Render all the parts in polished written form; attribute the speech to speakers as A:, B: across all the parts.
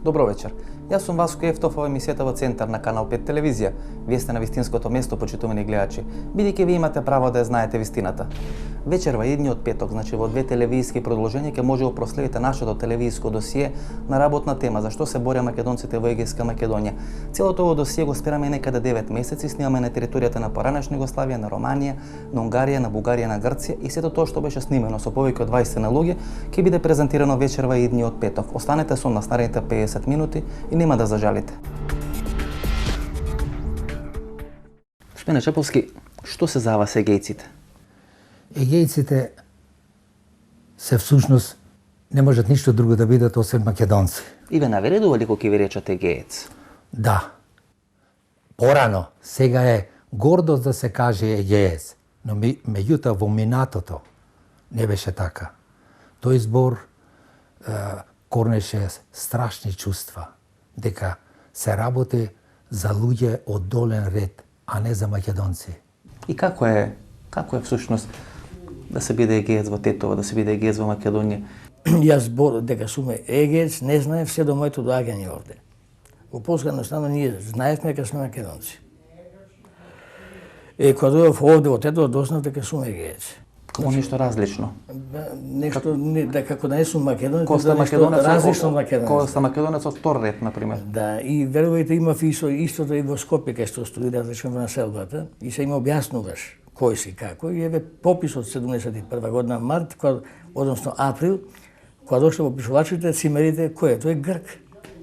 A: Добро вечер. Јас сум Васко Ефтов, ова емисијата во Центар на Канал 5 телевизија. Вие сте на вистинското место, почитувани гледачи, бидејќи ви имате право да ја знаете вистината. Вечерва идниот петок, значи во две телевизиски продолженија, ќе може да проследите нашето телевизиско досие на работна тема зашто се боря македонците во Егејска Македонија. Целото ово досие го спираме некаде 9 месеци, снимаме на територијата на поранешна Југославија, на Романија, на Унгарија, на Бугарија, на Грција и сето тоа што беше снимено со повеќе од 20 на луѓе ќе биде презентирано вечерва идниот петок. Останете со нас наредните 50 минути и нема да зажалите. Господине Чеповски, што се за вас егејците?
B: Егејците се всушност не можат ништо друго да бидат освен македонци.
A: И ве навредува ли кога ќе ви речат егеец?
B: Да. Порано, сега е гордост да се каже егеец, но меѓутоа во минатото не беше така. Тој збор корнеше страшни чувства, дека се работи за луѓе од долен ред, а не за македонци.
A: И како е всушност да се биде егеец во Тетово, да се биде егеец во Македонија?
C: Јас збор дека сум егеец, не знаев се до моето доаѓање овде. Во Полска стана ние знаевме дека сме македонци. Кога дојдов овде во Тетово, дознав дека сум егеец.
A: Како ништо различно?
C: Нешто, како да не сум македонец,
A: Кога сте македонец,
C: различно македонец.
A: Кога сте македонец од втор ред, например.
C: Да, и верувајте, имав истото и во Скопје, кај што студирав во населбата, и се им објаснуваш кој си, како. И еве попис од 71 година март, односно април, кога дошле во пишувачите, цимерите, кој е? Тој е грк.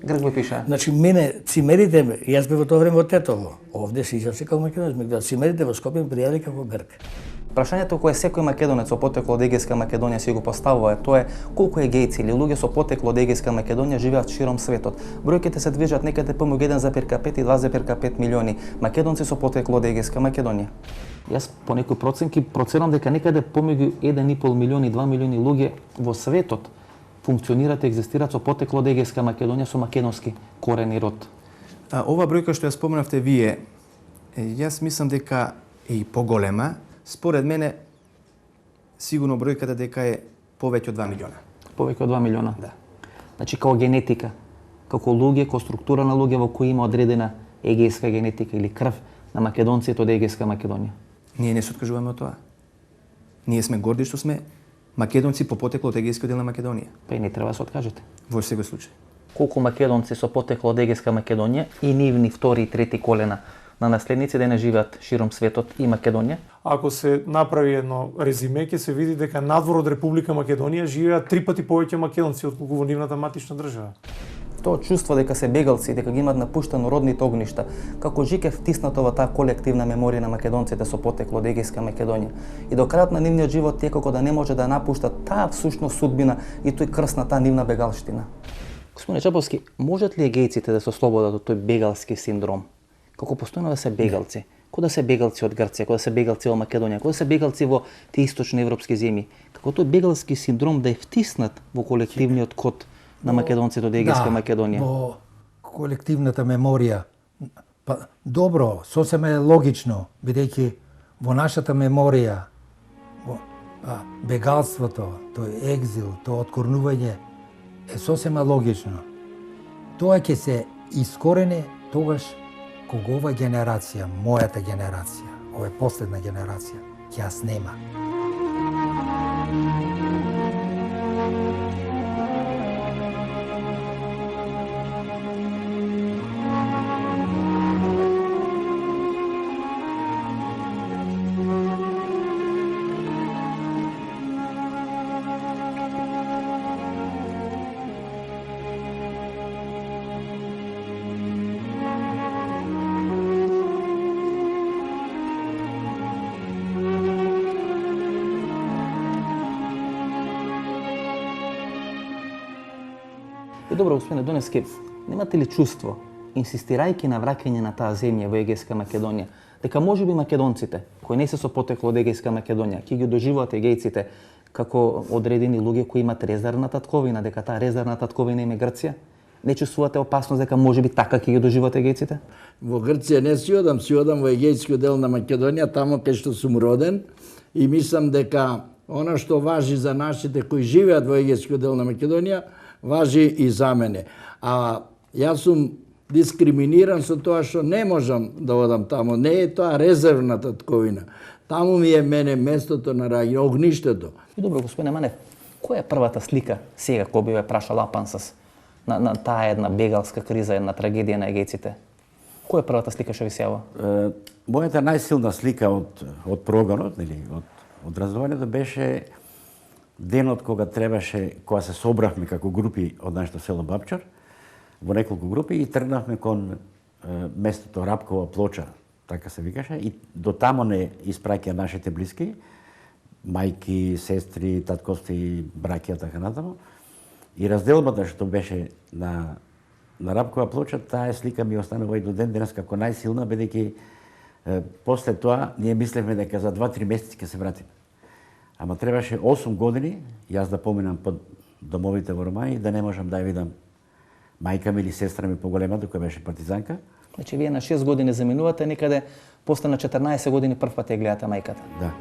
A: Грк ви пиша?
C: Значи, мене, цимерите, јас бев во тоа време во Тетово. Овде се изјавсе како македонец, меѓутоа цимерите во Скопје ме пријавили како грк.
A: Прашањето кое секој македонец со потекло од Егејска Македонија си го поставува е тоа е колку егејци или луѓе со потекло од Егејска Македонија живеат широм светот. Бројките се движат некаде помеѓу 1,5 и 2,5 милиони македонци со потекло од Егејска Македонија. Јас по некои проценки проценам дека некаде помеѓу 1,5 милиони и 2 милиони луѓе во светот функционираат и екзистираат со потекло од Егејска Македонија со македонски корен и род.
D: Ова бројка што ја спомнавте вие, јас мислам дека е и поголема. Според мене, сигурно бројката дека е повеќе од 2 милиона.
A: Повеќе од 2 милиона?
D: Да.
A: Значи, као генетика, како луѓе, као структура на луѓе во кои има одредена егејска генетика или крв на македонците од Егејска Македонија.
D: Ние не се откажуваме од тоа. Ние сме горди што сме македонци по потекло од егејскиот дел на Македонија.
A: Па и не треба да се откажете.
D: Во секој случај.
A: Колку македонци со потекло од Егејска Македонија и нивни втори и трети колена на наследници да не живеат широм светот и Македонија?
E: Ако се направи едно резиме, ќе се види дека надвор од Република Македонија живеат 3 пати повеќе македонци отколку во нивната матична држава.
A: Тоа чувство дека се бегалци, дека ги имаат напуштено родните огништа, како жик е втиснато во таа колективна меморија на македонците со потекло од Егејска Македонија. И до крајот на нивниот живот тие како да не може да напуштат таа всушност судбина и тој крст на таа нивна бегалштина. Господине Чеповски, можат ли егејците да се ослободат од тој бегалски синдром? Како постојано да се бегалци? Кој да се бегалци од Грција, кој да се бегалци во Македонија, кој да се бегалци во тие источни европски земји? Како тој бегалски синдром да е втиснат во колективниот код на македонците од Егејска Македонија?
B: Во колективната меморија. Па, добро, сосема е логично, бидејќи во нашата меморија бегалството, тој екзил, тоа откорнување е сосема логично. Тоа ќе се искорене тогаш кога ова генерација, мојата генерација, ова е последна генерација, ќе ја снема.
A: И добро, господине Донески, немате ли чувство, инсистирајќи на враќање на таа земја во Егејска Македонија, дека можеби македонците, кои не се со потекло од Егејска Македонија, ќе ги доживуваат егејците како одредени луѓе кои имат резервна татковина, дека таа резервна татковина им е Грција? Не чувствувате опасност дека можеби така ќе ги доживуваат егејците?
F: Во Грција не си одам во егејскиот дел на Македонија, таму кај што сум роден, и мислам дека она што важи за нашите кои живеат во егејскиот дел на Македонија, важи и за мене. А Јас сум дискриминиран со тоа што не можам да одам таму. Не е тоа резервната татковина. Таму ми е мене местото на раѓање, огништето.
A: И добро, господине Манев, која е првата слика сега кој би ве прашал Апансас на таа една бегалска криза, една трагедија на егејците? Која е првата слика што ви се јава?
G: Мојата најсилна слика од прогонот, или од раздвојането беше денот кога се собравме како групи од нашето село Бабчар, во неколку групи и тргнавме кон местото Рапкова плоча, така се викаше, и до тамо не испраќа нашите блиски, мајки, сестри, татковски, браќа, така натаму. И разделбата што беше на Рапкова плоча, таа слика ми останува и до ден денес како најсилна, бидејќи после тоа ние мислевме дека за 2-3 месеци ќе се вратиме. Ама требаше 8 години јас да поминам по домовите во Ромања и да не можам да ја видам мајка ми или сестра ми поголемата, која беше партизанка.
A: Значи, вие на 6 години заминувате, некаде после на 14 години прв пат ја гледате мајката.
G: Да.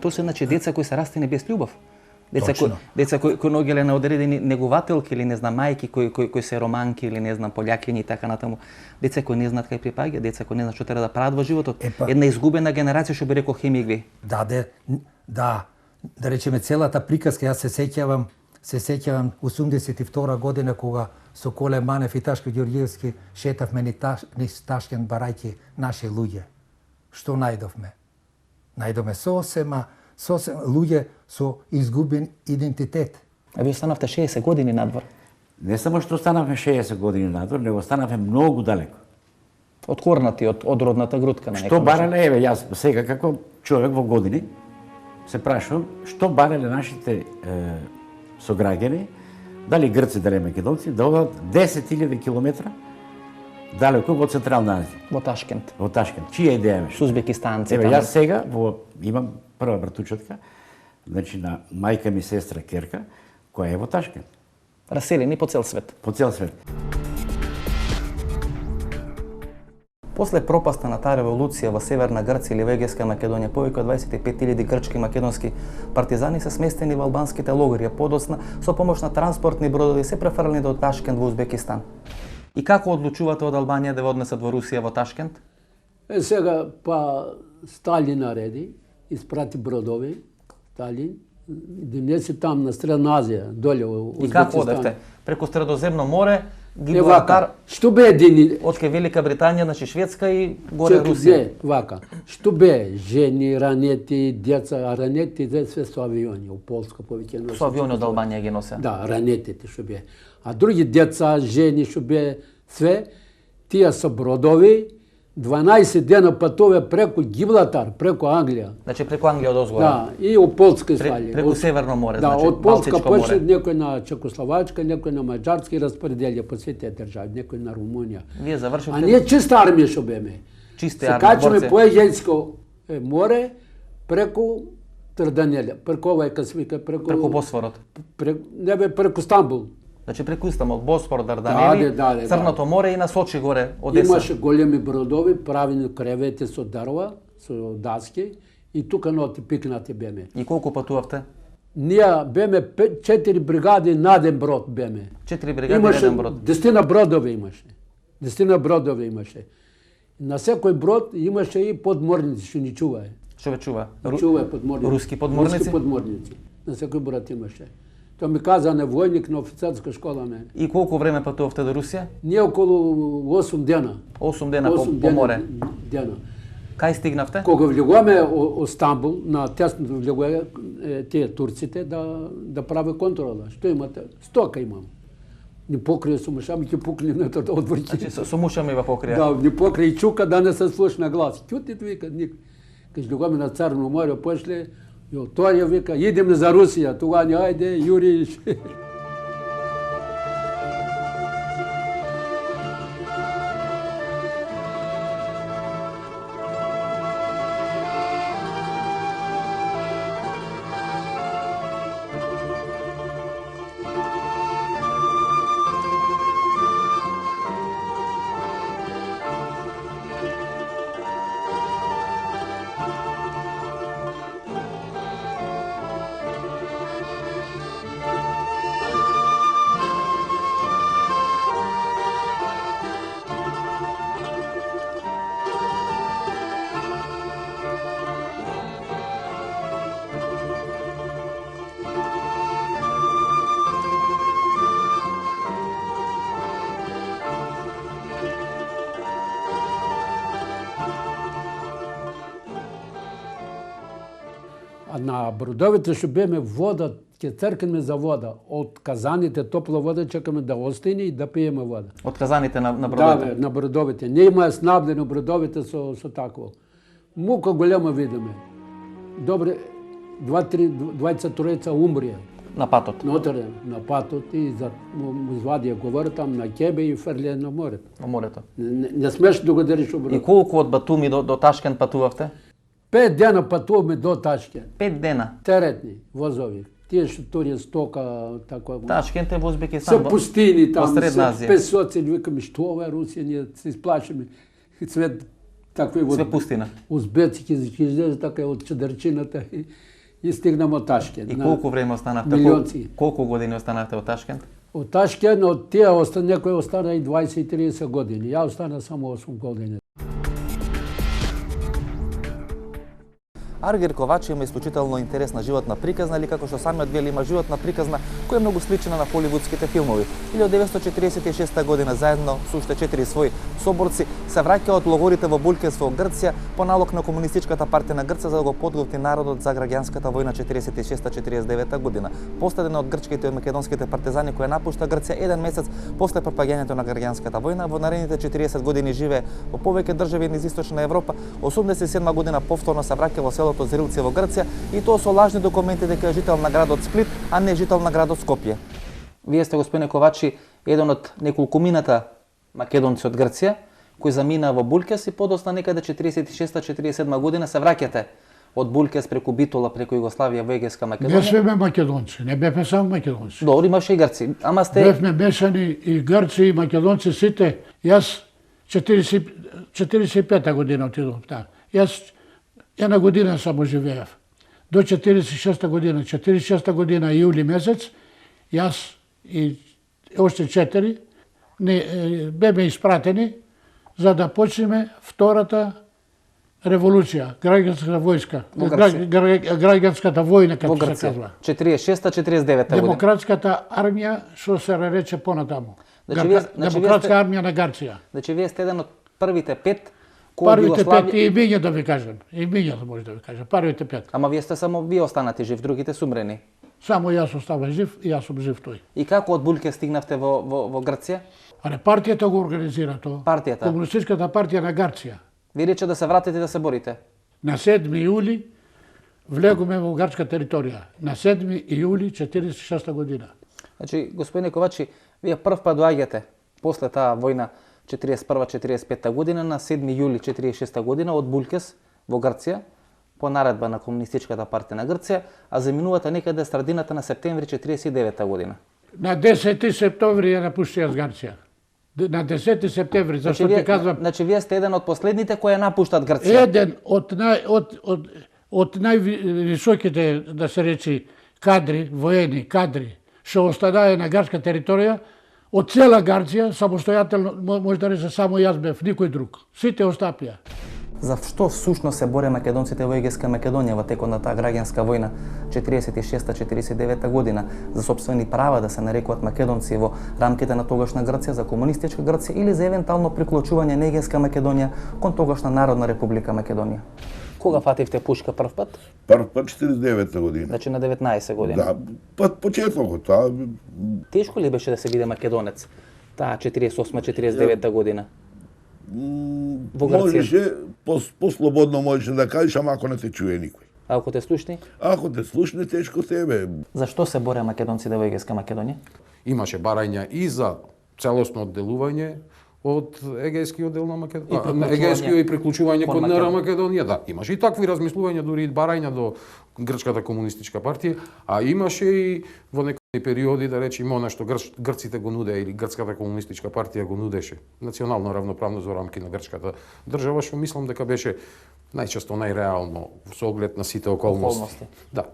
A: Тоа се значи деца кои се растени без љубов.
B: Точно.
A: Деца кои ногеле на одредени негувателки или не знам мајки кои се романки или не знам полјакињи и така натаму. Деца кои не знаат кај припаѓа, деца кои не знаат што треба да прават во животот. Една изгубена генерација, што би рекол Хемингвеј.
B: Да речеме целата приказка, јас се сеќавам 82 година кога со Коле Манев и Ташко Ѓорѓиевски шетавме низ Ташкент барајќи наши луѓе. Што најдовме? Најдовме сосема луѓе со изгубен идентитет.
A: А вие останавте 60 години надвор.
G: Не само што останавме 60 години надвор, него останавме многу далеко.
A: Откорнати од родната грудка на некој.
G: Што барале, еве, јас сега како човек во години се прашувам, што барале нашите сограѓани, дали грци, дали македонци, да одат 10.000 километра далеко во Централна Азија.
A: Во Ташкент.
G: Во Ташкент. Чија идеја беше?
A: Со узбекистанци.
G: Еве, јас сега имам прва братучетка, значи на мајка ми сестра Керка, која е во Ташкент.
A: Раселени по цел свет.
G: По цел свет.
A: После пропаста на таа револуција во Северна Грција или во Егејска Македонија, повеќе од 25.000 грчки и македонски партизани се сместени во албанските логори, а подоцна со помош на транспортни бродови се префрлени до Ташкент во Узбекистан. И како одлучувате од Албанија да ве однесат во Русија во Ташкент?
H: Сега Сталин нареди, испрати бродови, Сталин, донесе там на Средна Азија, доле во Узбекистан.
A: И како одевте? Преку Средоземно море, Гибралтар,
H: што бе едини...
A: Од Велика Британија, значи Шведска и горе Русија.
H: Не, вака. Што бе жени, ранети, деца, а ранетите све со авиони, у Полска повеќе носи.
A: Со авиони од Албанија ги носе.
H: Да, ранетите што бе. А други деца, жени што бе све, тие со бродови, 12 дена патуве преку Гибралтар, преку Англија.
A: Значи преку Англија од озгора.
H: Да, и у Полска слали.
A: Преку Северно море,
H: да,
A: значи
H: од Полска
A: Балтичко
H: почне
A: море.
H: некој на Чекословачка, некој на Маđarски распределија по сите држави, некој на Румунија.
A: Вие завршивте...
H: А ние чиста армија што беме.
A: Чисти
H: се
A: армија,
H: качаме
A: борци.
H: по Егејско море преку Трданелја, преку овај касвика,
A: Преку Босфорот.
H: Не бе, преку Стамбул.
A: Значи преку Истамбул, Босфор, Дарданели,
H: Да.
A: Црното море и на Сочи горе, Одеса.
H: Имаше големи бродови, правени кревети со дрва, со даски и тука ноти пикнати беме.
A: И колку патувавте?
H: Ние беме 4 бригади на еден брод беме.
A: 4 бригади на еден брод.
H: 10 бродови имаше. 10 бродови имаше. На секој брод имаше и подморници што ни чувае.
A: Што ве чува?
H: Чувае подморници.
A: Руски подморници?
H: Руски подморници. На секој брод имаше. Тоа ми каза невојник на офицерска школа мене.
A: И колку време патувавте до Русија?
H: Ние околу 8 дена.
A: 8 дена по море.
H: Дена.
A: Кај стигнавте?
H: Кога влегуваме од Стамбул, на тесното влегуваме тие турците да прави контрола. Што имате? Стока имам. Ни покрие со мушами, ќе пукне на тоа одворки.
A: Значи со мушами во покрија.
H: Да, ни покрие и чука да не се слушна глас. Ќути вика ник. Кога влегуваме на Црно море, пошле и Оторија вика, идеме за Русија, тогава ни ајде, Јури. На бродовите што беме вода, ќе цркнеме за вода. Од казаните топла вода чекаме да остине и да пиеме вода.
A: Од казаните на
H: Да,
A: бродовите?
H: бе, на бродовите. Нема снабдено бродовите со такво. Мука голема видиме. Добре, 23 умрија
A: На патот?
H: на терен, на патот и му извадија говори там на кебе и фрлија на морето.
A: На морето.
H: Не смеш да го дериш
A: И
H: оброд.
A: колку од Батуми до Ташкент патувавте?
H: 5 дена патуваме до Ташкент.
A: 5 дена.
H: Теретни возови. Тие што турија стока, така.
A: Ташкент е во Узбекистан.
H: Се пустини
A: во
H: там,
A: Средна
H: се
A: Азија.
H: песоци, викаме што ова е Русија, ние се исплашиме. Свет такви во
A: Све пустина.
H: узбецки излезе така од чедарчината и стигнаме од Ташкент.
A: И
H: На
A: колку време останавте?
H: милионци.
A: Колку години останавте од Ташкент?
H: Од Ташкент, од тие некој остана и 20-30 години. Ја остана само 8 години.
A: Аргир Ковачи има исклучително интересна животна приказна, или како што самиот вели има животна приказна која е многу слична на холивудските филмови. 1946 година заедно со уште 4 своји соборци се враќа од логорите во Булкес во Грција по налог на Комунистичката партија на Грција за да го подготви народот за граѓанската војна 46-49 година. Последен од грчките и македонските партизани кои напушта Грција еден месец после пропаѓањето на граѓанската војна, во наредните 40 години живее во повеќе држави низ Источна Европа. 87 година повторно се враќа во селото Зрилци во Грција и тоа со лажни документи дека е жител на градот Сплит, а не жител на градот Скопје. Вие сте, господине Ковачи, еден од неколкумината македонци од Грција кои замина во Булкес и подоцна некаде 46-47 година се враќате од Булкес преку Битола, преку Југославија во Егејска
I: Не
A: Македонија.
I: свеме македонци, не бевме само македонци.
A: Добро, имаше и грци. Ама сте
I: Бевме мешани и грци и македонци сите. Јас 45-та година отидов таа. Јас една година само живеев. До 46-та година. 46-та година јули месец, јас и още 4 беме испратени за да почнеме втората револуција, граѓанската војска,
A: Во Грција.
I: граѓанската војна,
A: во
I: како се
A: Грција.
I: казва.
A: 46-49 година.
I: Демократската армија, што се рече понатаму.
A: Значи, вие сте-
I: Демократска армија на Грција.
A: Значи вие сте еден од првите 5 кои
I: Првите пет
A: Југославија...
I: имиња да ви кажам. Имиња може да ви кажам. Првите 5.
A: Ама вие сте само вие останати жив, другите су умрени.
I: Само јас оставам жив и јас сум жив тој.
A: И како од Булке стигнавте во Грција?
I: Але партијата го организира тоа.
A: Партијата?
I: Комунистичката партија на Грција.
A: Ви рече да се вратите да се борите.
I: На 7 јули влегоме во грчка територија. На 7 јули 46 година.
A: Значи, господине Ковачи, вие прв пат доаѓате после таа војна 41-45 година на 7 јули 46 година од Булкес во Грција по наредба на Комунистичката партија на Грција, а заминувате некаде средината на септември 49 година.
I: На 10 септември ја напушти јас Грција. На 10 септември, зашто ти кажам,
A: Значи, вие сте еден од последните кои ја напуштат Грција.
I: еден од највисоките, да се речи, кадри, воени кадри, што останае на грчка територија, од цела Грција, самостојателно, може да рече само јас бев, никој друг. Сите остапија.
A: За што всушност се боре македонците во Егејска Македонија во текот на таа граѓанска војна 46-49 година за сопствени права да се нарекуваат македонци во рамките на тогашна Грција, за комунистичка Грција или за евентуално приклучување на Егејска Македонија кон тогашна Народна република Македонија? Кога фативте пушка прв пат?
J: Прв пат 49 година.
A: Значи на 19 години.
J: Да, пат почетокот, таа
A: Тешко ли беше да се биде македонец таа 48-49 година? Во Грција?
J: можеше, послободно можеше да кажеш, ама ако не те чуе никој.
A: А ако те слушни?
J: Ако те слушне, тешко тебе.
A: Зашто се боре македонците во Егејска Македонија?
K: Имаше барања и за целосно одделување од Егејскиот дел на Македонија, Егејскиот и приклучување кон НР Македонија, да. Имаше и такви размислувања, дури и барања до Грчката комунистичка партија, а имаше и во некои периоди, да речеме, она што грците го нудеа или Грчката комунистичка партија го нудеше, национална равноправност во рамки на грчката држава, што мислам дека беше најчесто најреално со оглед на сите околности. Да.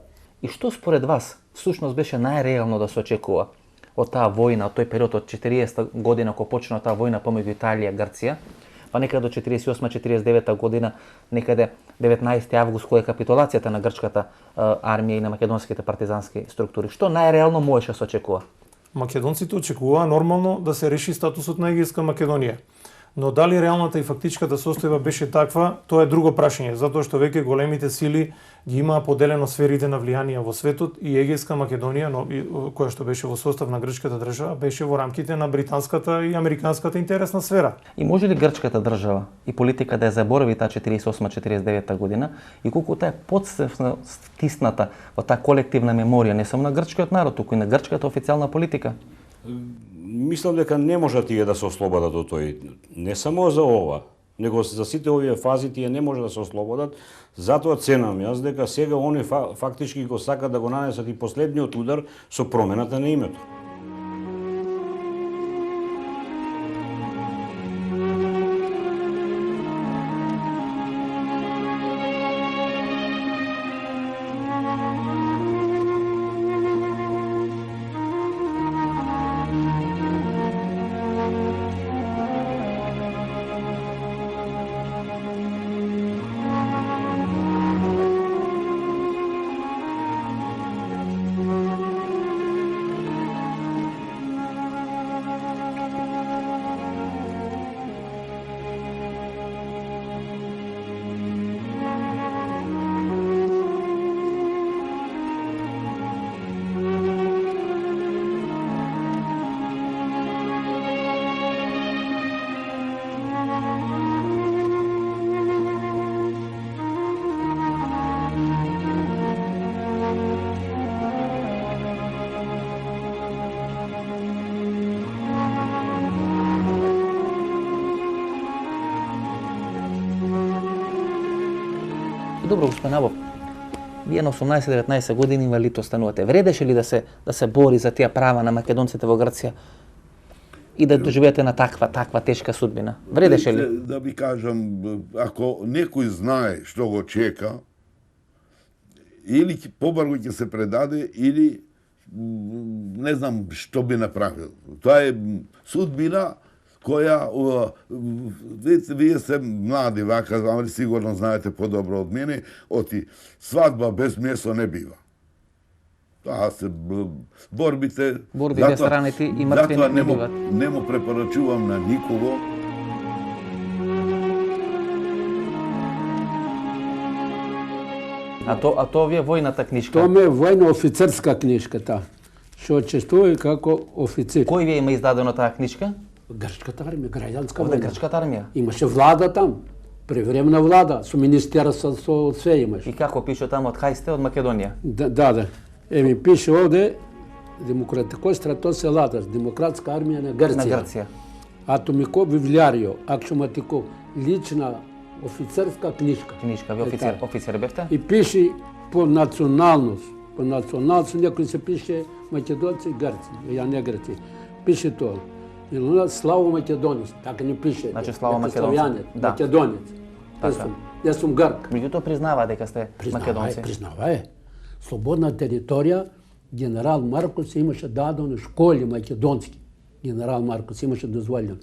A: И што според вас всушност беше најреално да се очекува од таа војна, од тој период од 40 година кога почна таа војна помеѓу Италија и Грција, па некаде до 48-49 година, некаде 19 август која е капитулацијата на грчката армија и на македонските партизански структури. Што најреално можеше да се очекува?
E: Македонците очекуваа нормално да се реши статусот на Егејска Македонија. Но дали реалната и фактичката состојба беше таква, тоа е друго прашање, затоа што веќе големите сили ги имаа поделено сферите на влијание во светот и Егејска Македонија, која што беше во состав на грчката држава, беше во рамките на британската и американската интересна сфера.
A: И може ли грчката држава и политика да ја заборави таа 48-49 година и колку таа е подсвесно стисната во таа колективна меморија не само на грчкиот народ, туку и на грчката официјална политика?
L: Мислам дека не можат тие да се ослободат од тој. Не само за ова, него за сите овие фази тие не може да се ослободат. Затоа ценам јас дека сега они фактички го сакат да го нанесат и последниот удар со промената на името.
A: Добро, господин Абов, вие на 18-19 години инвалид останувате. Вредеше ли да се бори за тие права на македонците во Грција и да доживеете на таква тешка судбина? Вредеше ли?
J: Да ви кажам, ако некој знае што го чека, или побрзо ќе се предаде, или не знам што би направил. Тоа е судбина која, вие се млади вака, ама сигурно знаете подобро од мене, оти свадба без месо не бива. Тоа се борбите...
A: Борби без раните и мртви не биват.
J: Не му препорачувам на никого.
A: А тоа ви е војната книжка?
H: Тоа ми е војна офицерска книжка, таа. Што чествува како офицер.
A: Кој ви има издадено таа книжка?
H: Грчката армија, граѓанска
A: Овде
H: војна.
A: грчката армија.
H: Имаше влада там, превремена влада, со министерство, со све имаше.
A: И како пише таму, од кај сте, од Македонија?
H: Да. Еми пише овде демократикој стратос селатас, демократска армија на Грција.
A: На Грција.
H: Атомико вивлјарио, акшоматико, лична офицерска книжка.
A: Книжка, ви офицер бевте?
H: И пише по националност. По националност некој се пише македонци и грци, ја не грци. Пише тоа. Славо македонец, така не пише.
A: Значи Славо македонец.
H: Да. Македонец. Јас сум грк.
A: Меѓутоа признава дека сте македонци.
H: Признава е. Слободна територија, генерал Маркос имаше дадено школи македонски. Генерал Маркос имаше дозволено.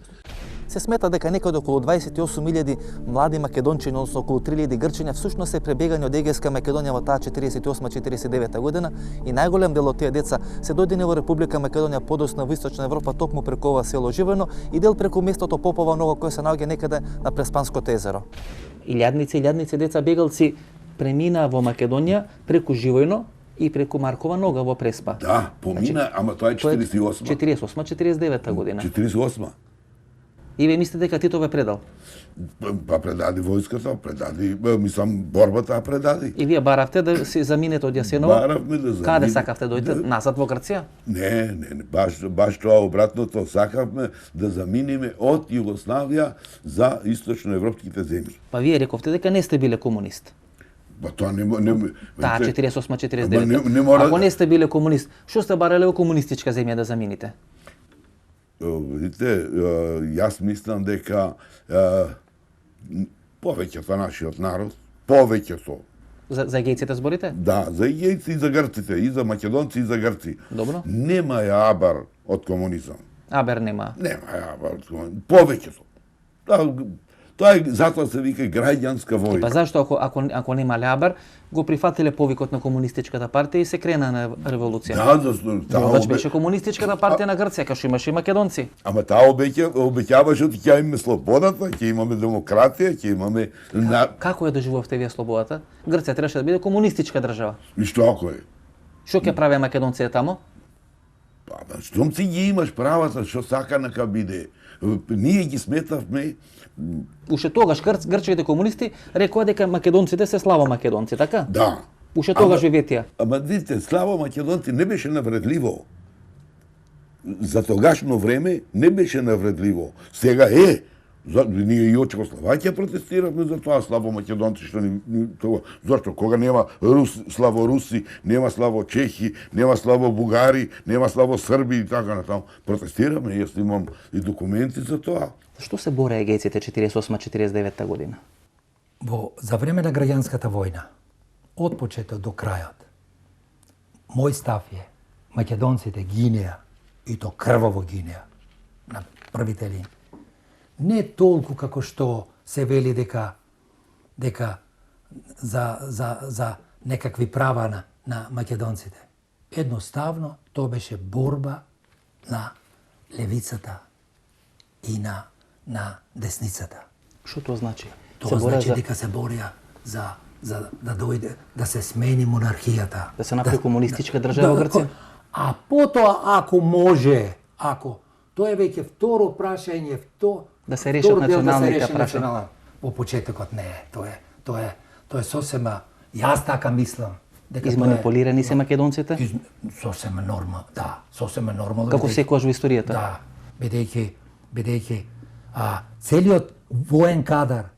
A: Се смета дека некаде околу 28.000 млади македончини, односно околу 3.000 грчиња, всушност се пребегани од Егејска Македонија во таа 48-49 година и најголем дел од тие деца се дојдени во Република Македонија, подоцна во Источна Европа, токму преку ова село Живено и дел преку местото Попова Нога кој се наоѓа некаде на Преспанското езеро. Илјадници деца бегалци премина во Македонија преку Живојно и преку Маркова Нога во Преспа.
J: Да, помина, ама тоа е 48.
A: 48-49 година.
J: 48.
A: И вие мислите дека Тито ве предал?
J: Па предади војската, мислам, борбата предади.
A: И вие баравте да се заминете од Јасенова?
J: Баравме да заминете.
A: Каде сакавте дојдете? Назад во Грција?
J: Не, баш тоа обратното, сакавме да заминеме од Југославија за источноевропските земји.
A: Па вие рековте дека не сте биле комунист.
J: Па тоа не
A: Таа 48-49. Ако не сте биле комунист, што сте барале во комунистичка земја да замините?
J: Видите, јас мислам дека повеќето нашиот народ, повеќето.
A: За егејците зборите?
J: Да, за егејци и за грците, и за македонци и за грци.
A: Добро.
J: Нема ја абар од комунизам.
A: Абер нема.
J: Нема ја абар од комунизам. Повеќето. Тоа е затоа се вика граѓанска
A: Па
J: војна.
A: зашто ако нема Лјабар, го прифатиле повикот на комунистичката партија и се крена на револуција?
J: Да, таа
A: Водач беше комунистичката партија на Грција, кај што имаше и македонци.
J: Ама таа обеќаваше дека ќе имаме слободата, ќе имаме демократија, ќе имаме
A: Како ја доживувавте вие слободата? Грција требаше да биде комунистичка држава.
J: И што ако е?
A: Што ќе правеа македонците тамо?
J: Па, штом си ги имаш правата, што сака нека биде. Ние ги сметавме.
A: Уште тогаш грчките комунисти рекоа дека македонците се слабо македонци, така?
J: Да.
A: Уште тогаш ви ветија.
J: Ама видите, слабо македонци не беше навредливо. За тогашно време не беше навредливо. Сега е. Ние и од Чехословакија протестиравме за тоа слабо македонци што тоа. Зашто кога нема слабо руси, нема слабо чехи, нема слабо бугари, нема слабо срби и така натаму. Протестиравме, јас имам и документи за тоа.
A: Што се бореа егејците 48-49 година?
B: За време на граѓанската војна, од почеток до крајот, мој став е, македонците гинеа, и то крваво гинеа, на првите линии. Не толку како што се вели дека за некакви права на македонците. Едноставно, тоа беше борба на левицата и на десницата.
A: Што тоа значи?
B: Тоа значи дека се бореа за да дојде, да се смени монархијата.
A: Да се направи комунистичка држава во Грција?
B: А потоа, ако може, тоа е веќе второ прашање,
A: да се решат националните прашања.
B: Во почетокот не е. Тоа е сосема, јас така мислам.
A: Изманипулирани се македонците?
B: Сосема нормално, да, сосема нормално.
A: Како секогаш во историјата?
B: Да, бидејќи целиот воен кадар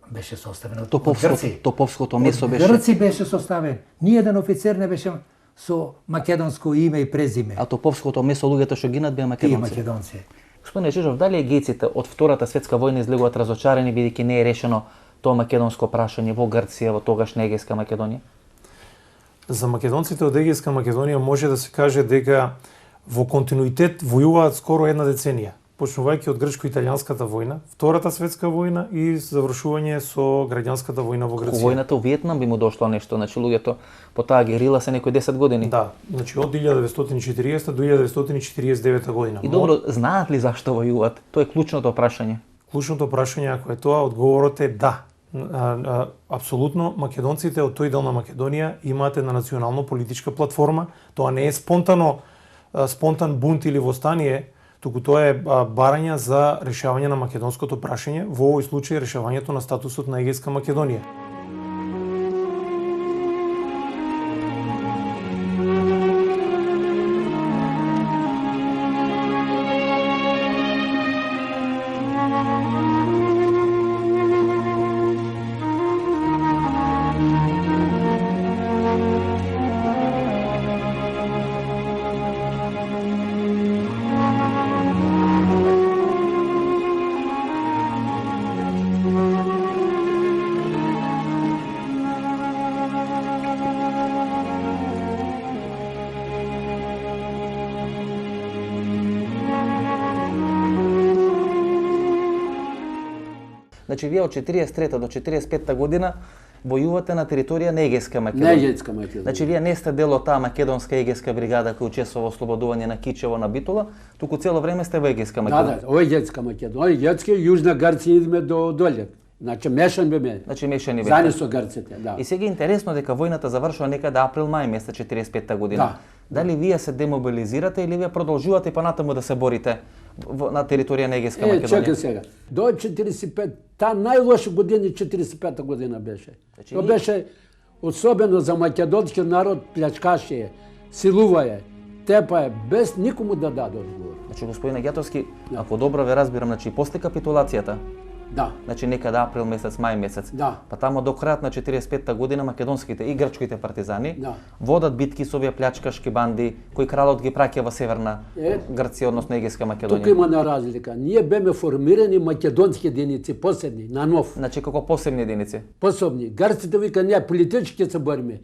B: беше составен од Грци.
A: Топовското месо беше...
B: Грци беше составен. Ниеден офицер не беше со македонско име и презиме.
A: А Топовското месо луѓето што гинат беа македонци. Господине Чижов, дали егејците од Втората светска војна излегуваат разочарени бидејќи не е решено тоа македонско прашање во Грција, во тогашна Егејска Македонија?
E: За македонците од Егејска Македонија може да се каже дека во континуитет војуваат скоро една деценија, почнувајќи од грчко-италијанската војна, Втората светска војна и завршување со граѓанската војна во Грција.
A: Војната во Виетнам би му дошло нешто, значи луѓето по таа герила се некои 10 години.
E: Да, значи од 1940 до 1949 година.
A: И добро, знаат ли зашто војуваат? Тоа е клучното прашање.
E: Клучното прашање, ако е тоа, одговорот е да. Апсолутно, македонците од тој дел на Македонија имаат една национално политичка платформа. Тоа не е спонтан бунт или востание, туку тоа е барање за решавање на македонското прашање, во овој случај решавањето на статусот на Егејска Македонија.
A: Значи вие од 43 до 45 година војувате на територија на Егејска Македонија.
H: На Егејска Македонија.
A: Значи вие не сте дел од таа македонска егејска бригада која учествува во ослободување на Кичево, на Битола, туку цело време сте во Егејска Македонија.
H: Да, во Егејска Македонија, Егејска и Јужна Грција идеме до доле. Значи мешан бе.
A: Значи мешани бе.
H: Заедно со грците, да.
A: И сега е интересно дека војната завршува некаде април-мај месец 45 година.
H: Да.
A: Дали вие се демобилизирате или вие продолжувате понатаму да се борите на територија на Егејска Македонија?
H: Чекај сега. До 45, та најлоша година 45 година беше. Тоа беше особено за македонски народ, плячкаше е, силува е, тепа е, без никому да даде одговор.
A: Значи господине Ѓатовски, ако добро ве разбирам, значи после капитулацијата,
H: да.
A: Значи некаде април месец, мај месец.
H: Да.
A: Па тамо до крајот на 45-та година македонските и грчките партизани водат битки со овие плячкашки банди кои кралот ги праќа во северна Грција, односно Егејска Македонија.
H: Тука има една разлика. Ние беме формирани македонски единици, посебни, на нов.
A: Значи како посебни единици?
H: Посебни. Грците вика ние политички се бориме.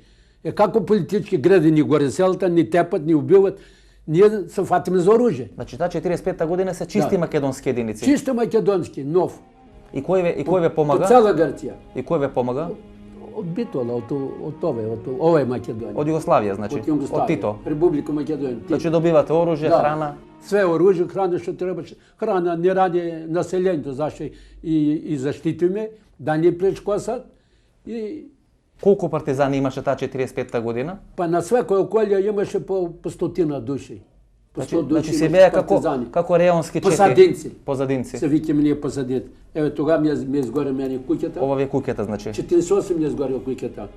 H: Како политички градини горе селата, ни тепат, ни убиват. Ние се фатиме за оружје.
A: Значи таа 45-та година се чисти македонски единици.
H: Чисто македонски, нов.
A: И кој ве помага?
H: По цела Грција.
A: И кој ве помага?
H: Од Битола, од овој Македонија.
A: Од Југославија, значи. Од Тито.
H: Република Македонија.
A: Значи добивате оружје, храна.
H: Све оружје, храна што требаше. Храна не ради населението, зашто и заштитиме да не плечкосат. И
A: Колку партизани имаше таа 45-та година?
H: па на секој околје имаше по 100 души.
A: Значи се беа како реонски
H: посадинци.
A: Позадинци.
H: Се викаме ние позадинци. Еве тога ми изгоре мене куќата.
A: Ова ве куќата, значи.
H: 48 ми изгоре куќата.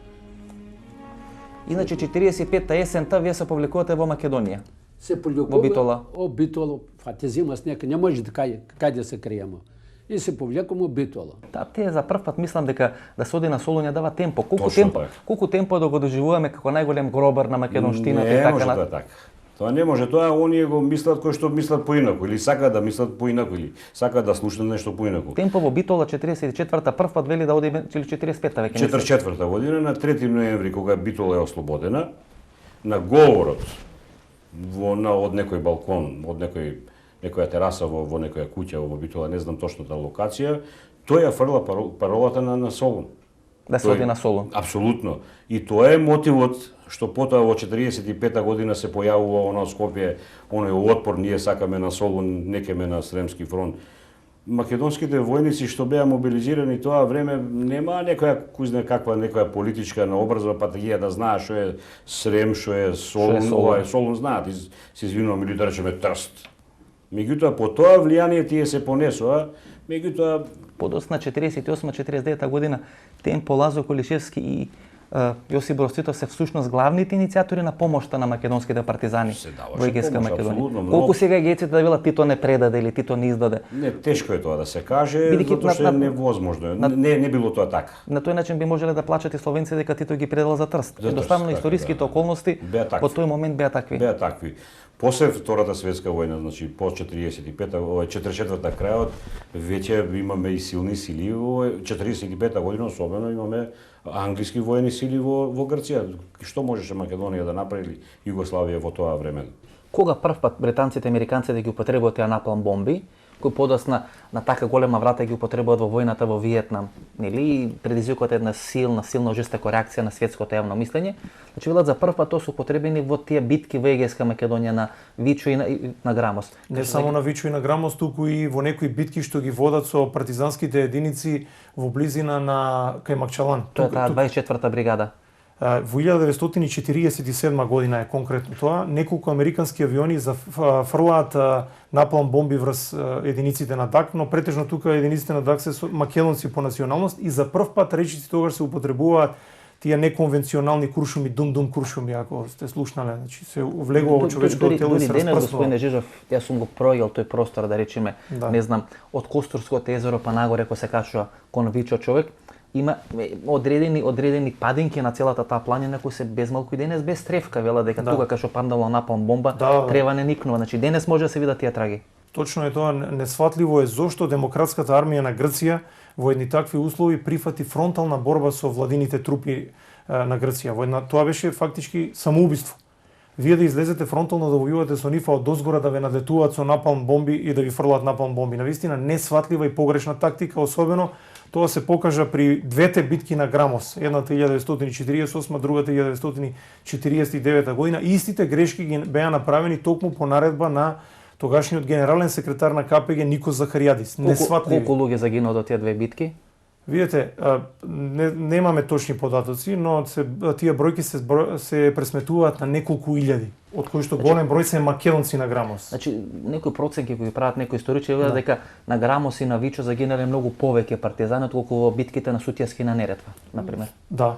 A: Иначе 45-та есента вие се повлекувате во Македонија.
H: Се повлекуваме
A: во Битола.
H: О Битола, фатизима с нека, не може да каде се криеме. И се повлекуваме во Битола.
A: Да, тие за прв пат мислам дека да се оди на Солуња дава темпо. Колку темпо да го доживуваме како најголем гробар на македонштината и така
L: на така. Тоа не може, тоа оние го мислат кои што мислат поинаку или сакаат да мислат поинаку или сакаат да слушнат нешто поинаку.
A: Темпо во Битола 44-та прв пат вели да оди 45-та веќе.
L: 44-та година на 3 ноември кога Битола е ослободена, на говорот од некој балкон, од некоја тераса во некоја куќа во Битола, не знам точната локација, тој ја фрла паролата на Солун.
A: Да се оди на Солун.
L: Апсолутно. И тоа е мотивот што потоа во 45-та година се појавува оно Скопје, оној отпор, ние сакаме на Солун, некеме на Сремски фронт. Македонските војници што беа мобилизирани тоа време нема некоја кузна каква некоја политичка наобразба, па да знаат што е Срем, што е Солун, ова е Солун знаат, се извинувам или да речеме Трст. Меѓутоа по тоа влијание тие се понесоа, меѓутоа
A: подосна 48-49 година Темпо, Лазо Колишевски и Јосип Брос Тито се всушност главните иницијатори на помошта на македонските партизани во Егејска Македонија. Колку сега егејците да велат Тито не предаде или Тито не издаде?
L: Не, тешко е тоа да се каже, затоа што е невозможно. Не било тоа така.
A: На тој начин би можеле да плачат и словенци дека Тито ги предал за Трст. Едноставно историските околности во тој момент беа такви.
L: Беа такви. После Втората светска војна, значи по 45-та, 44-та крајот, веќе имаме и силни сили во 45-та година, особено имаме англиски воени сили во Грција. Што можеше Македонија да направи Југославија во тоа време?
A: Кога прв пат британците и американците ги употребуваат тие напалм бомби, кои подосна на така голема врата ги употребуваат во војната во Виетнам, нели, предизвикуваат една силна жестока реакција на светското јавно мислење. Значи велат за прв пат тоа се употребени во тие битки во Егејска Македонија на Вичо и на Грамос.
E: Не само на Вичо и на Грамос, туку и во некои битки што ги водат со партизанските единици во близина на кај Макчалан.
A: Тоа е таа 24-та бригада.
E: Во 1947 година е конкретно тоа, неколку американски авиони фрлаат напалм бомби врз единиците на ДАК, но претежно тука единиците на ДАК се македонци по националност и за прв пат речици тогаш се употребуваат тие неконвенционални куршуми, дум куршуми, ако сте слушнале, значи се влегува во човечкото тело и се распрснува.
A: Денес, господине Жижов, јас сум го пројел тој простор, да речеме, не знам, од Костурското езеро па нагоре, кој се качува кон Вичо човек, има одредени падинки на целата таа планина кои се безмалку и денес без тревка, вела дека тука кај што паднала напалм бомба, трева не никнува. Значи денес може да се видат тие траги.
E: Точно е тоа, несфатливо е зошто демократската армија на Грција во едни такви услови прифати фронтална борба со владините трупи на Грција. Тоа беше фактички самоубиство. Вие да излезете фронтално да војувате со нив, а од озгора да ве надлетуваат со напалм бомби и да ви фрлаат напалм бомби. Навистина несфатлива и погрешна тактика, особено тоа се покажа при двете битки на Грамос, едната 1948, другата 1949 година. Истите грешки ги беа направени токму по наредба на тогашниот генерален секретар на КПГ Никос Захаријадис. Несфатливи.
A: Колку луѓе загинаа од тие две битки?
E: Видете, немаме точни податоци, но тие бројки се пресметуваат на неколку илјади, од кои што голем број се македонци на Грамос.
A: Значи, некои проценки кои прават некои историчари велат дека на Грамос и на Вичо загинале многу повеќе партизани отколку во битките на Сутјевски и на Неретва, на пример.
E: Да,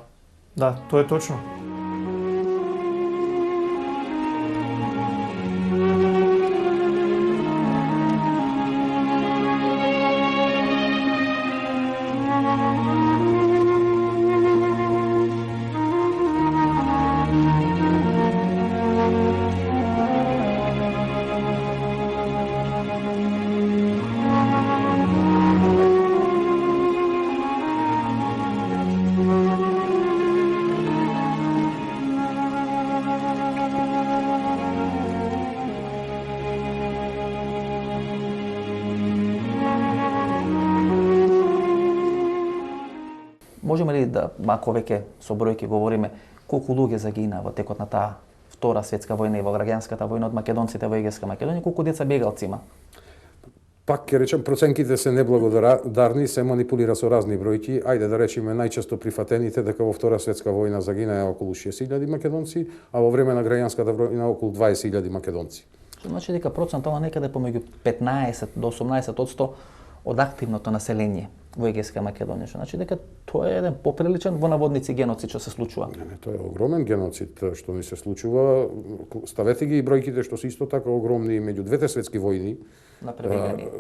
E: тоа е точно.
A: Можеме ли да, ако веќе со бројки говориме, колку луѓе загина во текот на таа Втора светска војна и во граѓанската војна од македонците во Егејска Македонија, колку деца бегалци има?
K: Пак ќе речем проценките се неблагодарни, се манипулира со разни бројки. Ајде да речеме најчесто прифатените дека во Втора светска војна загинаа околу 6000 македонци, а во време на граѓанската војна околу 20000 македонци.
A: Значи дека процентова некаде помеѓу 15 до 18% од активното население во Егејска Македонија. Значи дека тоа е еден поприличен во наводници геноцид што се случува.
K: Не, тоа е огромен геноцид што ни се случува. Ставете ги и бројките што се исто така огромни меѓу двете светски војни.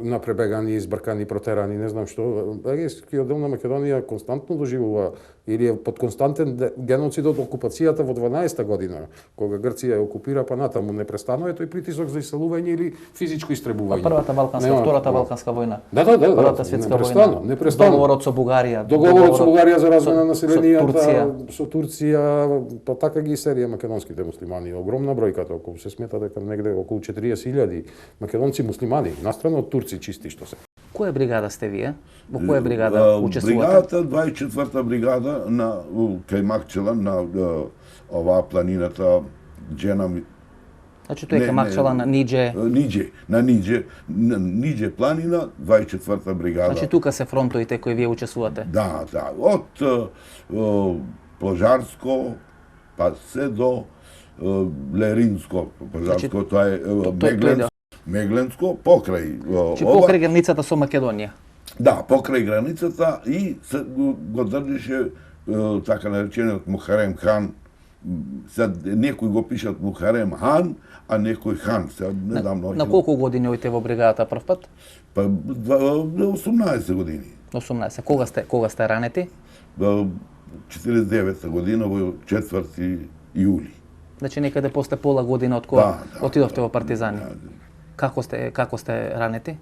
K: Напребегани, избркани, протерани, не знам што. Егејскиот дел на Македонија константно доживува или е под константен геноцид од окупацијата во 12-та година, кога Грција ја окупира, па натаму непрестано е тој притисок за иселување или физичко истребување.
A: Првата Балканска, Втората Балканска војна.
K: Првата
A: светска војна.
K: Договорот
A: со Бугарија.
K: Договорот со Бугарија за размена на населенијата со Турција, па така ги серија македонските муслимани. Огромна бројката, околу се смета дека негде околу 40.000 македонци муслимани, настрана од турци чисти што се.
A: Која бригада сте вие? Во која бригада учествувате?
J: Бригадата 24-та бригада на кај Макчела на оваа планината Джена.
A: Значи тоа е кај Макчела на Нидже.
J: Нидже планина, 24-та бригада.
A: Значи тука се фронтовите кои вие учествувате?
J: Да, од Пожарско па се до Леринско. Пожарско тоа е Мегленско, покрај
A: покрај границата со Македонија.
J: Да, покрај границата и го држише така наречениот Мухарем хан. Некој го пишат Мухарем хан, а некој хан. Не знам многу.
A: На колку години оите во бригадата прв пат?
J: Па 18 години.
A: 18. Кога сте ранети?
J: 49 година во 4 јули.
A: Значи некаде после пола година од кога отидовте во партизани. Како сте ранети?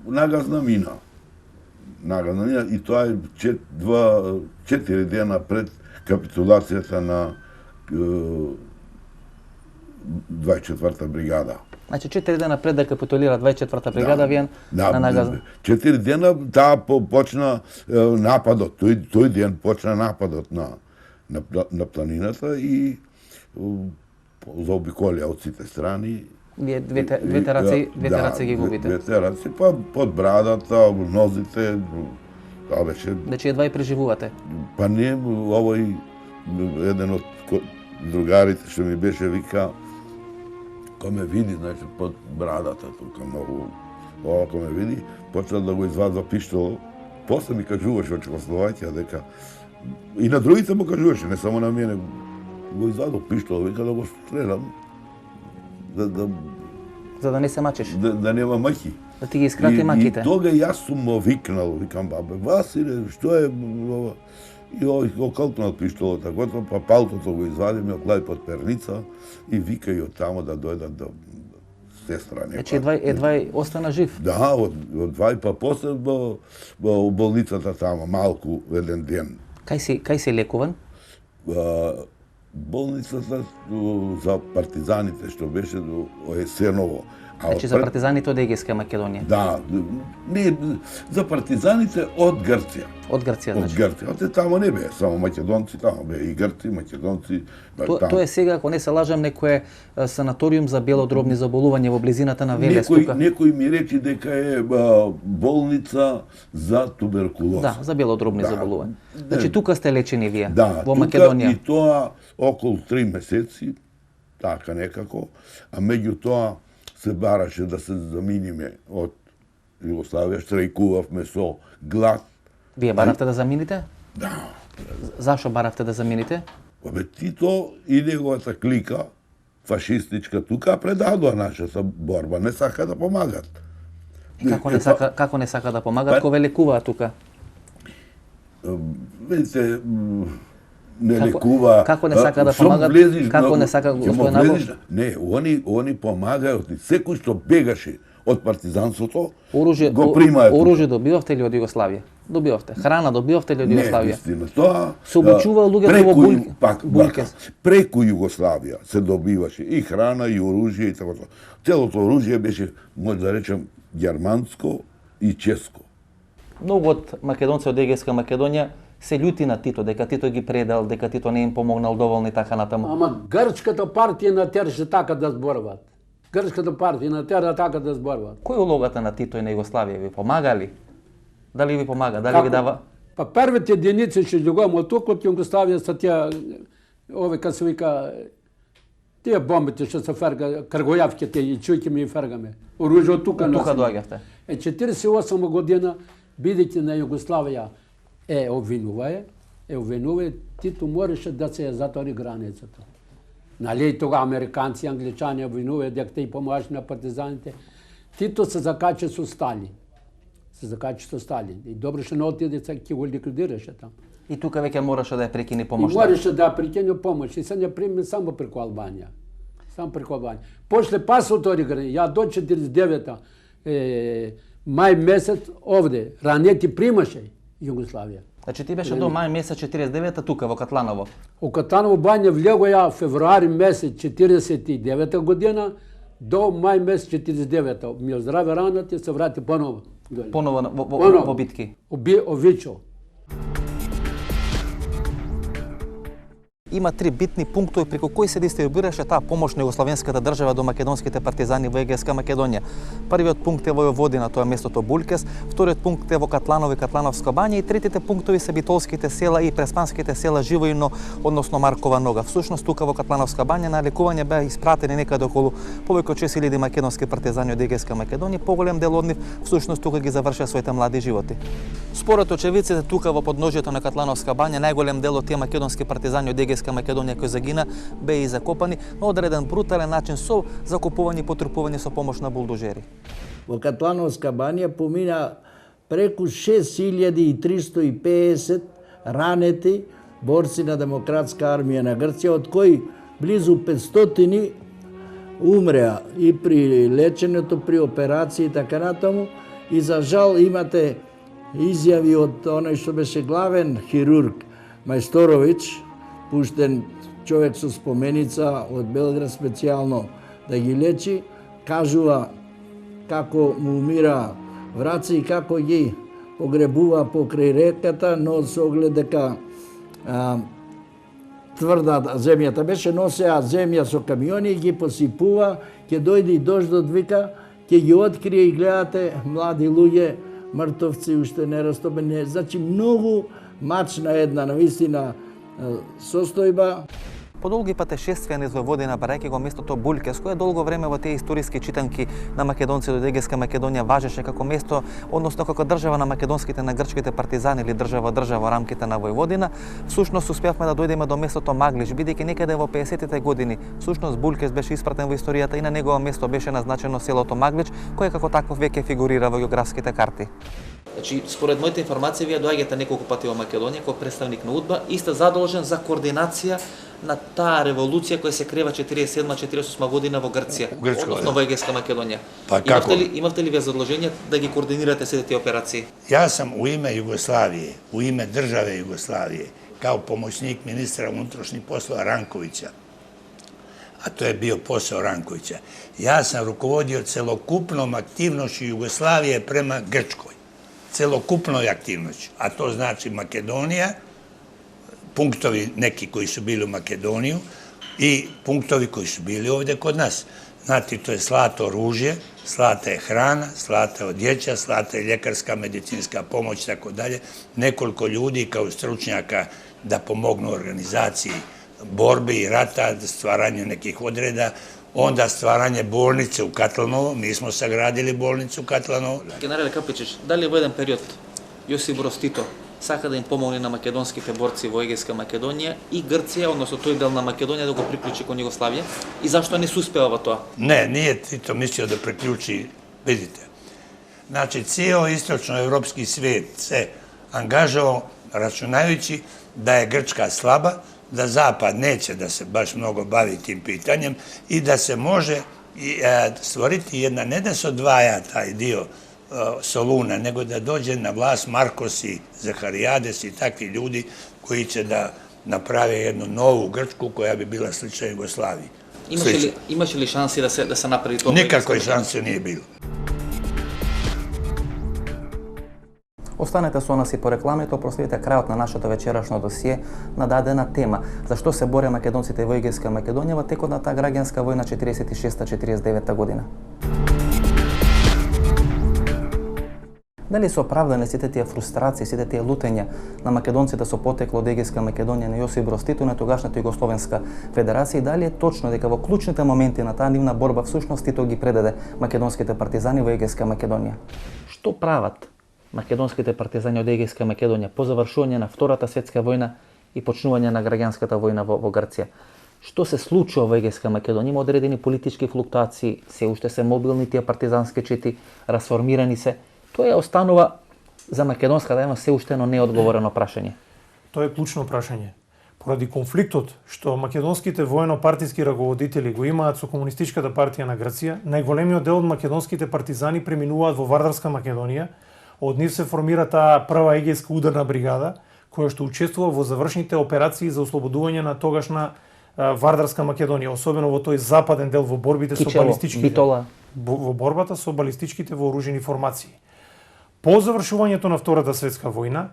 J: Нагазна мина. И тоа е 4 дена пред капитулацијата на 24-та бригада.
A: Значи 4 дена пред да капитулира 24-та бригада вие на нагазна.
J: 4 дена таа почна нападот. Тој ден почна нападот на планината и заобиколија од сите страни.
A: Вие двете раце ги губите.
J: Двете раце, па под брадата, нозите, тоа беше.
A: Значи едва и преживувате?
J: Па не, овој еден од другарите што ми беше вика, кога ме види, значи под брадата тука многу, кога ме види, почна да го извадва пиштоло. После ми кажуваше од Чехословакија дека и на другите му кажуваше, не само на мене, го извадо пиштоло, вика да го стрелам.
A: За да не се мачиш?
J: Да нема маки.
A: Да ти ги скрати маките.
J: И тога јас сум му викнал, викам, бабе, Василе, што е ова? И овој го калкнал пиштолото, готово, па палтото го извади, ме оклави под перница и вика и од тамо да дојдат до сестра некоја.
A: Значи едва остана жив?
J: Да, одва и па после во болницата тамо, малку, еден ден.
A: Кај си лекуван?
J: Болницата за партизаните што беше до Есеново.
A: Значи за партизаните од Егејска Македонија?
J: Да, не, за партизаните од Грција.
A: Од Грција, значи?
J: Од Грција. Тамо не беа само македонци, тамо беа и грци, македонци.
A: Тоа е сега, ако не се лажам, некој санаториум за белодробни заболувања во близината на Велес тука.
J: Некој ми рече дека е болница за туберкулоза.
A: Да, за белодробни заболувања. Значи тука сте лечени вие, во
J: Да,
A: Македонија?
J: и тоа околу 3 месеци, така некако, а меѓутоа се бараше да се заминиме од Југославија, штрајкувавме со глад.
A: Вие баравте да замините?
J: Да.
A: Зашо баравте да замините?
J: Бе, Тито и неговата клика, фашистичка, тука предадоа нашата борба, не сака да помагат.
A: Како не сака да помагат, кога лекуваат тука?
J: Видите, не лекува.
A: Како не сака да помагат? Како не сака господин Набов?
J: Не, они помагаат. Секој што бегаше од партизанството,
A: го примаат. Оружје добивавте ли од Југославија? Добивавте. Храна добивавте ли од Југославија?
J: Не, вистина. Тоа
A: се обучува луѓето во бујке.
J: Преку Југославија се добиваше и храна и оружје и така тоа. Целото оружје беше, може да речем, германско и ческо.
A: Многу од македонци од Егејска Македонија се љути на Тито, дека Тито ги предал, дека Тито не им помогнал доволно и така натаму.
H: Ама грчката партија натераше така да зборуваат. Грчката партија натера така да зборуваат.
A: Кој е улогата на Тито и на Југославија? Ви помага ли? Дали ви помага? Дали ви дава?
H: Па првите единици што џогам од тук од Југославија са тие ове как се вика тие бомбите што се ферга, кргојавките и чујки ми фергаме. Оружје од тука носиме.
A: Тука доаѓавте.
H: 48 година бидејќи на Југославија обвинува, Тито можеше да се затвори границата. Нали и тога американци, англичани обвинуваат дека те и помагаш на партизаните. Тито се закача со Сталин. И добро што не отиде, ќе го ликвидираше там.
A: И тука веќе мораше да ја прекине помошта.
H: Мораше да ја прекине помош и се не прими само преку Албанија. После пас отвори граница. Ја до 49-та мај месец овде ранети примаше Југославија.
A: Значи ти беше до мај месец 49-та тука во Катланово.
H: Во Катланово бања влего ја февруари месец 49 година до мај месец 49-та. Ми оздраве раната и се врати поново.
A: Поново во битки.
H: Овичо.
A: Има три битни пунктови преку кои се дистрибуираше таа помош на југословенската држава до македонските партизани во Егејска Македонија. Првиот пункт е во Војводина, тоа е местото Булкес, вториот пункт е во Катланово и Катлановска бања и третите пунктови се битолските села и преспанските села Живојно, односно Маркова нога. Всушност тука во Катлановска бања на лекување беа испратени некаде околу повеќе од 6000 македонски партизани од Егејска Македонија, поголем дел од нив всушност тука ги завршија своите млади животи. Според очевидците тука во подножјето на Катлановска бања најголем дел од тие македонски партизани од Егејска Македонија кои загина беа и закопани на одреден брутален начин со закопување и потрупување со помош на булдожери.
F: Во Катлановска бања помина преку 6350 ранети борци на Демократска армија на Грција, од кои близу 500 умреа и при лечењето, при операции и така натаму. И за жал имате изјави од оној што беше главен хирург Мајсторовиќ, пуштен човек со споменица од Белград специјално да ги лечи, кажува како му умира враци и како ги погребува покрај реката, но со оглед дека тврда земјата беше, носеа земја со камиони и ги посипува, ќе дојде и дождот, вика, ќе ги открие и гледате млади луѓе, мртовци, уште нерастобени. Значи многу мачна една, навистина, состојба.
A: По долги патешествија низ Војводина, барајќи го местото Булкес, кое долго време во тие историски читанки на македонци од Егејска Македонија важеше како место, односно како држава на македонските, на грчките партизани или држава во рамките на Војводина, всушност успеавме да дојдеме до местото Маглиш, бидејќи некаде во 50-тите години, всушност Булкес беше испратен во историјата и на негово место беше назначено селото Маглич, кое како таков веќе фигурира во географските карти. Значи, според моите информации, вие доаѓате неколку пати во Македонија како представник на УДБА и сте задолжен за координација на таа револуција која се крива 47-48 година во Грција, односно во Егејска Македонија.
M: Па како?
A: Имавте ли вие задолжение да ги координирате сите тие операции?
M: Јас сам у име Југославије, у име државе Југославије, као помоćник министра унутрошних послова Ранковиća, a to je bio posao Rankovića, ja sam rukovodio celokupnom aktivnošću Jugoslavije prema Grčkoj. Celokupnoj aktivnošću, a to znači Makedonija, punktovi neki koji su bili u Makedoniju i punktovi koji su bili ovdje kod nas. Znate, to je slato oružje, slata je hrana, slata je odjeća, slata je ljekarska, medicinska pomoć, tako dalje. Nekoliko ljudi kao stručnjaka da pomognu organizaciji borbe i rata, stvaranju nekih odreda, onda stvaranje bolnice u Katlanovo, mi smo sagradili bolnicu u Katlanovo.
A: Генерале Капичич, дали во еден период Јосип Броз Тито сака да им помогне на македонските борци во Егејска Македонија и Грција, односно тој дел на Македонија да го приклучи кон Југославија? И зашто не се успева во тоа?
M: Ne, nije Tito mislio da priključi, vidite. Znači, cijelo istočnoevropski svijet se angažao računajući da je Grčka slaba, da Zapad neće da se baš mnogo bavi tim pitanjem i da se može stvoriti jedna, ne da se odvaja taj dio Soluna, nego da dođe na vlast Markos i Zaharijades i takvi ljudi koji će da naprave jednu novu Grčku koja bi bila slična Jugoslaviji.
A: Имаше ли шанси да се направи тоа?
M: Никакve šanse nije bilo.
A: Останете со нас и по рекламите, проследите крајот на нашето вечерашно досие на дадена тема. Зашто се боре македонците во Егејска Македонија во текот на таа граѓанска војна 46-49 година? Дали се оправдани сите тие фрустрации, сите тие лутења на македонците со потекло од Егејска Македонија на Јосип Брз Тито на тогашната Југословенска федерација и дали е точно дека во клучните моменти на таа нивна борба всушност Тито ги предаде македонските партизани во Егејска Македонија? Што прават македонските партизани од Егејска Македонија по завршување на Втората светска војна и почнување на граѓанската војна во Грција? Што се случува во Егејска Македонија? Има одредени политички флуктуации, се уште се мобилни тие партизански чети, расформирани се. Тоа останува за македонска дејност се уште едно неодговорено прашање.
E: Тоа е клучно прашање. Поради конфликтот што македонските воено-партиски раководители го имаат со Комунистичката партија на Грција, најголемиот дел од македонските партизани преминуваат во Вардарска Македонија. Од нив се формира таа прва егејска ударна бригада, која што учествува во завршните операции за ослободување на тогашна Вардарска Македонија, особено во тој западен дел во борбите со балистичките.
A: Битола.
E: Во борбата со балистичките вооружени формации. По завршувањето на Втората светска војна,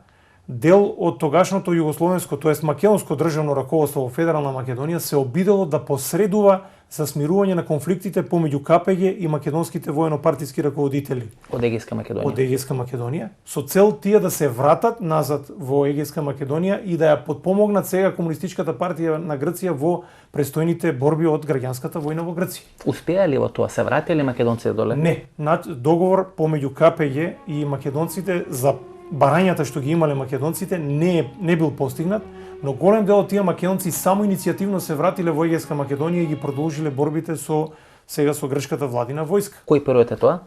E: дел од тогашното југословенско, тоест македонско државно раководство во Федерална Македонија се обидело да посредува за смирување на конфликтите помеѓу КПГ и македонските воено-партиски раководители
A: од Егејска Македонија.
E: Од Егејска Македонија, со цел тие да се вратат назад во Егејска Македонија и да ја подпомогнат сега Комунистичката партија на Грција во престојните борби од граѓанската војна во Грција.
A: Успеа ли во тоа? Се вратиле македонците доле?
E: Не, договор помеѓу КПГ и македонците за барањата што ги имале македонците не бил постигнат, но голем дел од тие македонци само иницијативно се вратиле во Егејска Македонија и ги продолжиле борбите сега со грчката владина војска.
A: Кој период е тоа?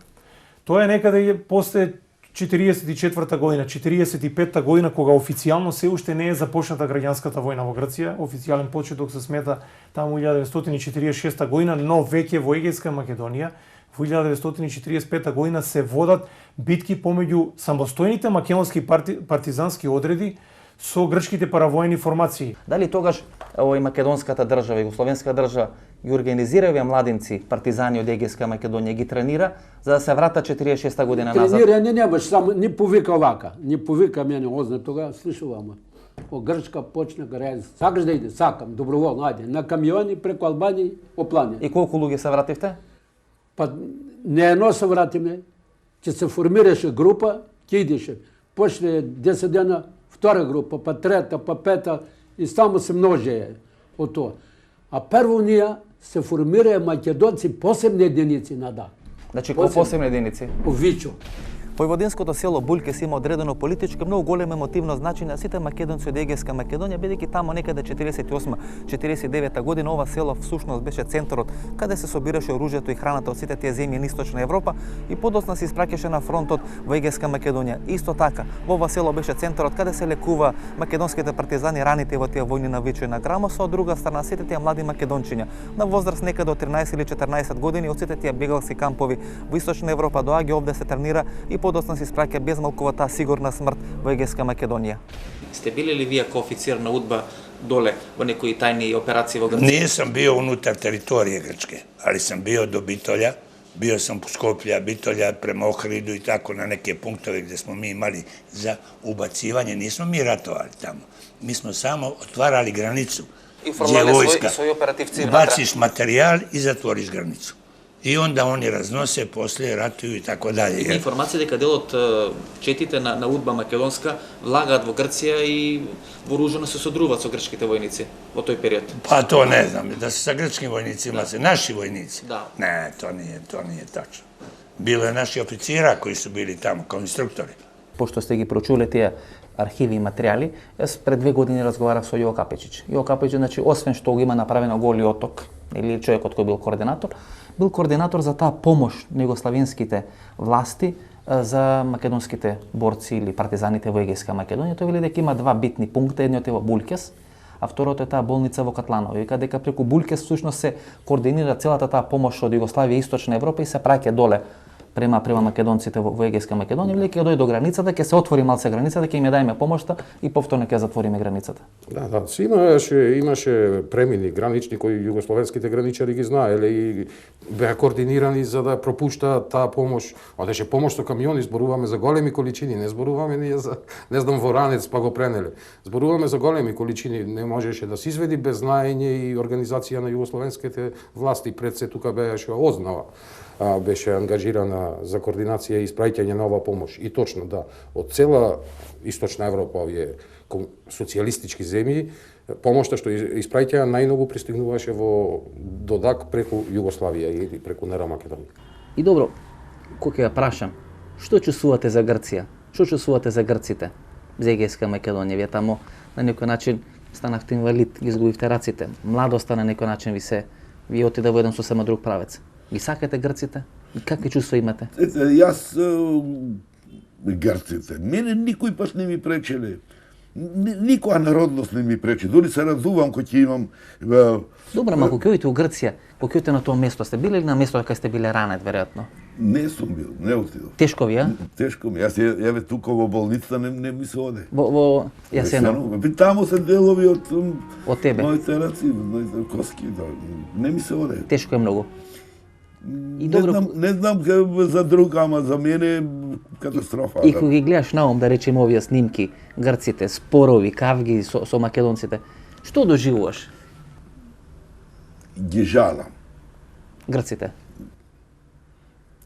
E: Тоа е некаде после 44 година, 45 година, кога официјално се уште не е започната граѓанската војна во Грција. Официјален почеток се смета таму 1946 година, но веќе во Егејска Македонија во 1945 година се водат битки помеѓу самостојните македонски партизански одреди со грчките паравоени формации.
A: Дали тогаш овој македонската држава, југословенска држава ги организира овие младинци партизани од Егејска Македонија, ги тренира за да се вратат 46 година назад?
H: Тренирање немаш, само ни повика овака, ни повика мене озна тога, слушувам. О Грчка почна гарај, сакаш да иде, сакам, доброволно, ајде, на камиони преку Албанија по плање.
A: И колку луѓе се вративте?
H: Па не едно се вратиме, ќе се формираше група, ќе идеше. Почне 10 дена втора група, па трета, па пета и само се множее од тоа. А прво ние се формираа македонци посебни единици на да.
A: Значи кои посебни единици?
H: По Вичо.
A: Војводинското село Булкес има одредено политичко многу големо емотивно значење на сите македонци од Егејска Македонија, бидејќи таму некаде 48-49 година ова село всушност беше центарот каде се собираше оружјето и храната од сите тие земји на Источна Европа и подоцна се испраќаше на фронтот во Егејска Македонија. Исто така, во ова село беше центарот каде се лекува македонските партизани раните во тие војни на Вичо и на Грамоса, од друга страна сите тие млади македончиња на возраст некаде од 13 или 14 години од сите тие бегалски кампови во Источна Европа доаѓа овде се тренира и подоцна се испраќа безмалкова таа сигурна смрт во Егејска Македонија. Сте били ли вие како офицер на УДБА доле во некои тајни операции во Грција?
M: Не сам био унутар територија Грчке, али сам био до Битолја, био сам по Скопје, Битолја, према Охриду и тако на неке пунктови где смо ми имали за убацивање. Нисмо ми ратовали таму. Ми смо само отварали границу.
A: И формални своји оперативци.
M: Бациш материјал и затвориш границу. И онда они разносе, после ратују и тако дале.
A: Има информација дека дел од четите на УДБА македонска влагаат во Грција и вооружено се содруваат со грчките војници во тој период.
M: Па то не знам, да се са грчки војници, се наши војници.
A: Да.
M: Не, то не е тачно. Било е наши официра кои су били таму, као инструктори.
A: Пошто сте ги прочуле тие архиви и материјали, јас пред 2 години разговарав со Јо Капичич. Јо Капичич, значи, освен што го има направено Голи оток, или човекот кој бил координатор за таа помош на југославенските власти за македонските борци или партизаните во Егејска Македонија. Тој вели дека има 2 битни пункта, едниот е во Булкес, а второто е таа болница во Катланово. Вика дека преку Булкес всушност се координира целата таа помош од Југославија и Источна Европа и се праќа доле према македонците во Егејска Македонија, вели ќе дојде до границата, ќе се отвори малце границата, ќе им ја дајме помошта и повторно ќе затвориме границата.
K: Да, си имаше премини гранични кои југословенските граничари ги знаеле и беа координирани за да пропуштаат таа помош. Одеше помош со камиони, зборуваме за големи количини, не зборуваме ние за не знам во ранец па го пренеле. Зборуваме за големи количини, не можеше да се изведи без знаење и организација на југословенските власти. Пред се тука беше ознава. Беше ангажирана за координација и испраќање на ова помош. И точно, да, од цела Источна Европа, овие социјалистички земји, помошта што испраќаа најмногу пристигнуваше во Додак преку Југославија или преку НР Македонија.
A: И добро, кој ќе ја прашам, што чувствувате за Грција? Што чувствувате за грците? За Егејска Македонија, вие тамо на некој начин станавте инвалид, ги изгубивте раците. Младоста на некој начин ви отиде во еден сосема друг правец. Ги сакате грците? И какви чувства имате?
J: Јас грците, мене никој пат не ми пречеле. Никоја народност не ми пречи. Дори се разувам кој ќе имам.
A: Добро, ма кога ќе у Грција, кога ќе на тоа место, сте биле или на место кај сте биле ранет, веројатно?
J: Не сум бил, не отидов.
A: Тешко ви, а?
J: Тешко ми. Јас еве тука во болницата не ми се оде.
A: Во Јасено.
J: Таму се делови од
A: тебе.
J: Моите раци, моите коски, не ми се оде.
A: Тешко е многу.
J: И не знам за друг, ама за мене катастрофа.
A: И кога ги гледаш наум, да речеме овие снимки, грците, спорови, кавги со македонците, што доживуваш?
J: Ги жалам.
A: Грците?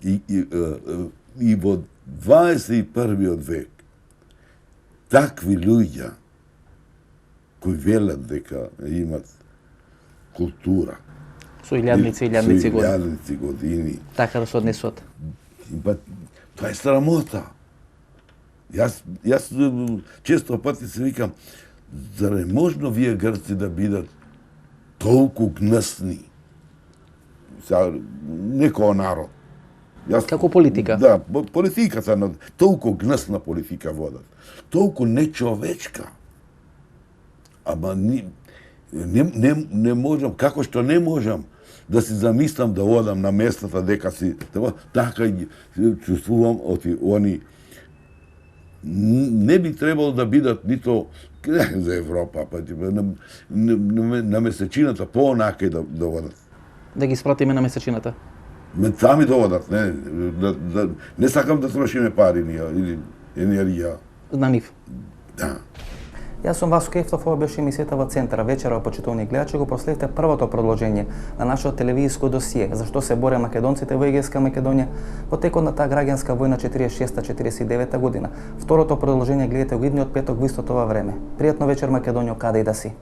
J: И во 21. век такви луѓе кои велат дека имат култура,
A: со илјадници
J: години.
A: Така да се однесуват.
J: Тоа е срамота. Јас често пати се викам, зар е можно вие грци да бидат толку гнесни? Некој народ.
A: Како политика?
J: Да, политиката, толку гнесна политика водат. Толку нечовечка. Ама не можам, како што не можам да си замислам да одам на местата дека си така ги чувствувам они не би требало да бидат нито за Европа, па на месечината поонака да водат.
A: Да ги спратиме на месечината?
J: Сами да водат, не сакам да трошиме пари или енергија.
A: На нив?
J: Да.
A: Јас сум Васко Ефтов, ова беше емисијата во Центар. Вечера, почитувани гледачи, го проследите првото продолжение на нашето телевизиско досие за што се боре македонците во Егејска Македонија во текот на таа граѓанска војна 46-49 година. Второто продолжение гледате го идниот петок во истото ова време. Пријатно вечер, Македонија, каде и да си.